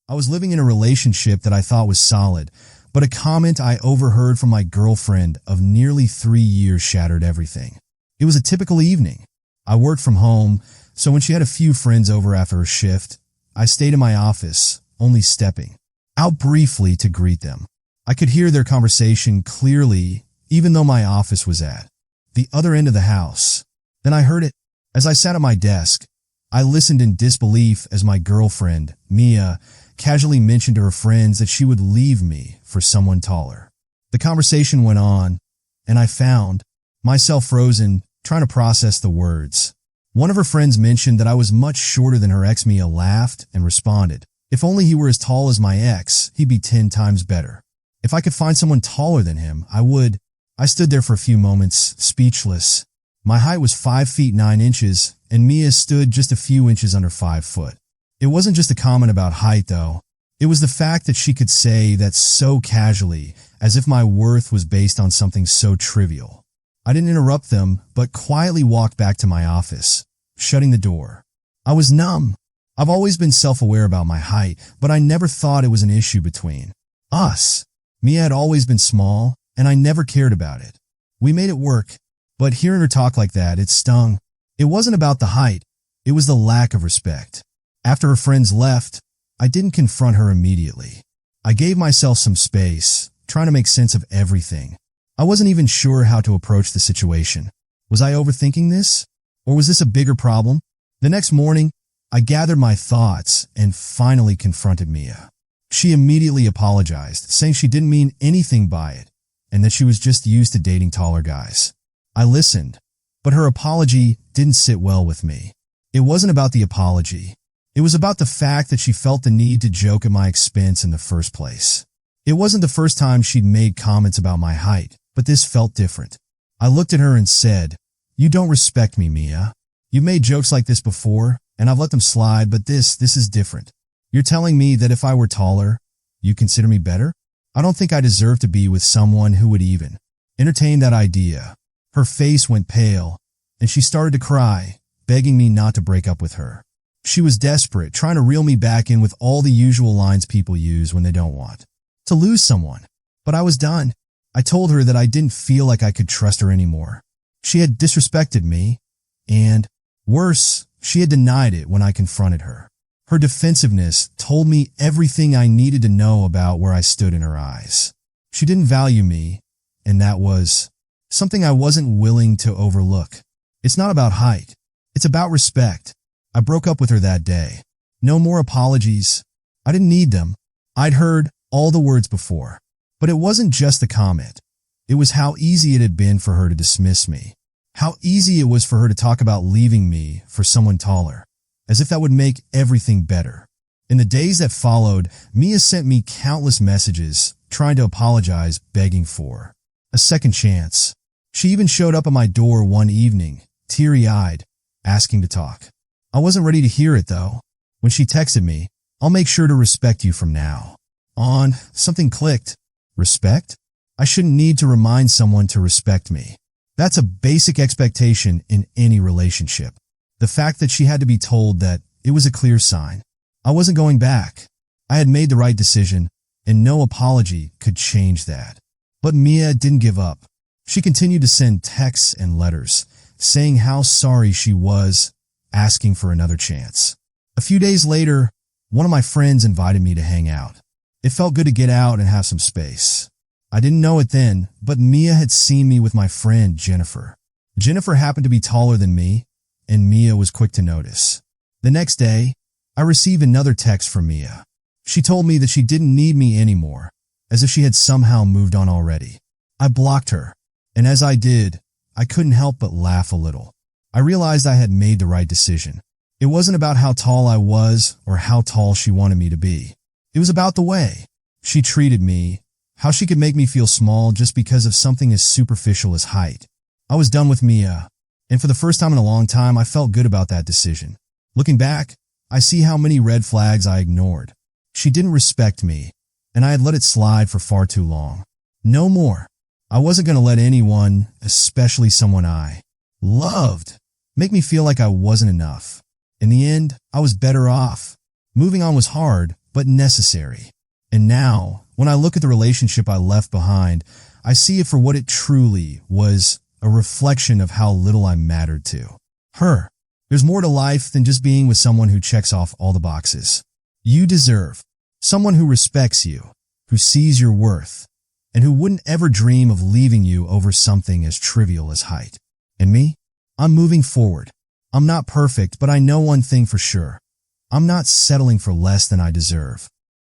I was living in a relationship that I thought was solid, but a comment I overheard from my girlfriend of nearly 3 years shattered everything. It was a typical evening. I worked from home, so when she had a few friends over after her shift, I stayed in my office, only stepping out briefly to greet them. I could hear their conversation clearly, even though my office was at the other end of the house. Then I heard it. As I sat at my desk, I listened in disbelief as my girlfriend, Mia, casually mentioned to her friends that she would leave me for someone taller. The conversation went on, and I found myself frozen, trying to process the words. One of her friends mentioned that I was much shorter than her ex. Mia laughed and responded, "If only he were as tall as my ex, he'd be 10 times better. If I could find someone taller than him, I would." I stood there for a few moments, speechless. My height was 5 feet 9 inches, and Mia stood just a few inches under 5 foot. It wasn't just a comment about height, though. It was the fact that she could say that so casually, as if my worth was based on something so trivial. I didn't interrupt them, but quietly walked back to my office, shutting the door. I was numb. I've always been self-aware about my height, but I never thought it was an issue between us. Mia had always been small, and I never cared about it. We made it work, but hearing her talk like that, it stung. It wasn't about the height, it was the lack of respect. After her friends left, I didn't confront her immediately. I gave myself some space, trying to make sense of everything. I wasn't even sure how to approach the situation. Was I overthinking this? Or was this a bigger problem? The next morning, I gathered my thoughts and finally confronted Mia. She immediately apologized, saying she didn't mean anything by it, and that she was just used to dating taller guys. I listened, but her apology didn't sit well with me. It wasn't about the apology. It was about the fact that she felt the need to joke at my expense in the first place. It wasn't the first time she'd made comments about my height, but this felt different. I looked at her and said, "You don't respect me, Mia. You've made jokes like this before, and I've let them slide, but this is different. You're telling me that if I were taller, you consider me better? I don't think I deserve to be with someone who would even entertain that idea." Her face went pale, and she started to cry, begging me not to break up with her. She was desperate, trying to reel me back in with all the usual lines people use when they don't want to lose someone. But I was done. I told her that I didn't feel like I could trust her anymore. She had disrespected me, and, worse, she had denied it when I confronted her. Her defensiveness told me everything I needed to know about where I stood in her eyes. She didn't value me, and that was something I wasn't willing to overlook. It's not about height. It's about respect. I broke up with her that day. No more apologies. I didn't need them. I'd heard all the words before. But it wasn't just the comment. It was how easy it had been for her to dismiss me. How easy it was for her to talk about leaving me for someone taller, as if that would make everything better. In the days that followed, Mia sent me countless messages, trying to apologize, begging for a second chance. She even showed up at my door one evening, teary-eyed, asking to talk. I wasn't ready to hear it, though. When she texted me, "I'll make sure to respect you from now on," something clicked. Respect? I shouldn't need to remind someone to respect me. That's a basic expectation in any relationship. The fact that she had to be told that, it was a clear sign. I wasn't going back. I had made the right decision, and no apology could change that. But Mia didn't give up. She continued to send texts and letters, saying how sorry she was, asking for another chance. A few days later, one of my friends invited me to hang out. It felt good to get out and have some space. I didn't know it then, but Mia had seen me with my friend Jennifer. Jennifer happened to be taller than me, and Mia was quick to notice. The next day, I received another text from Mia. She told me that she didn't need me anymore, as if she had somehow moved on already. I blocked her, and as I did, I couldn't help but laugh a little. I realized I had made the right decision. It wasn't about how tall I was or how tall she wanted me to be. It was about the way she treated me, how she could make me feel small just because of something as superficial as height. I was done with Mia, and for the first time in a long time, I felt good about that decision. Looking back, I see how many red flags I ignored. She didn't respect me, and I had let it slide for far too long. No more. I wasn't going to let anyone, especially someone I loved, make me feel like I wasn't enough. In the end, I was better off. Moving on was hard, but necessary. And now, when I look at the relationship I left behind, I see it for what it truly was, a reflection of how little I mattered to her. There's more to life than just being with someone who checks off all the boxes. You deserve someone who respects you, who sees your worth, and who wouldn't ever dream of leaving you over something as trivial as height. And me? I'm moving forward. I'm not perfect, but I know one thing for sure. I'm not settling for less than I deserve.